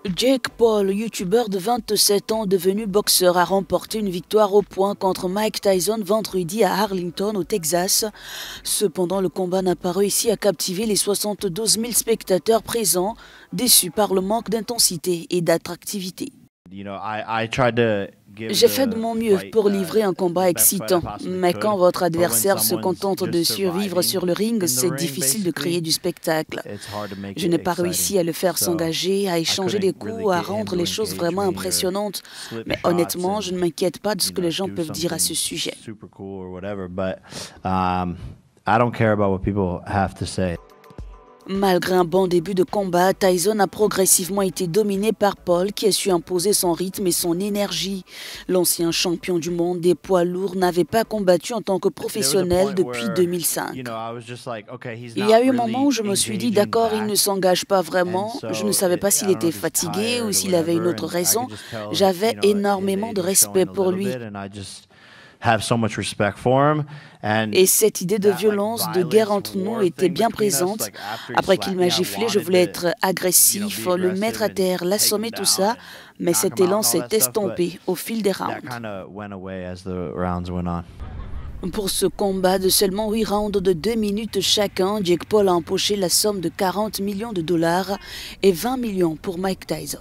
Jake Paul, youtubeur de 27 ans devenu boxeur, a remporté une victoire au point contre Mike Tyson vendredi à Arlington, au Texas. Cependant, le combat n'a pas réussi à captiver les 72 000 spectateurs présents, déçus par le manque d'intensité et d'attractivité. J'ai fait de mon mieux pour livrer un combat excitant, mais quand votre adversaire se contente de survivre sur le ring, c'est difficile de créer du spectacle. Je n'ai pas réussi à le faire s'engager, à échanger des coups, à rendre les choses vraiment impressionnantes. Mais honnêtement, je ne m'inquiète pas de ce que les gens peuvent dire à ce sujet. Malgré un bon début de combat, Tyson a progressivement été dominé par Paul qui a su imposer son rythme et son énergie. L'ancien champion du monde des poids lourds n'avait pas combattu en tant que professionnel depuis 2005. Il y a eu un moment où je me suis dit d'accord, il ne s'engage pas vraiment. Je ne savais pas s'il était fatigué ou s'il avait une autre raison. J'avais énormément de respect pour lui. Et cette idée de violence, de guerre entre nous était bien présente. Après qu'il m'a giflé, je voulais être agressif, le mettre à terre, l'assommer, tout ça. Mais cet élan s'est estompé au fil des rounds. Pour ce combat de seulement 8 rounds de 2 minutes chacun, Jake Paul a empoché la somme de 40 millions de dollars et 20 millions pour Mike Tyson.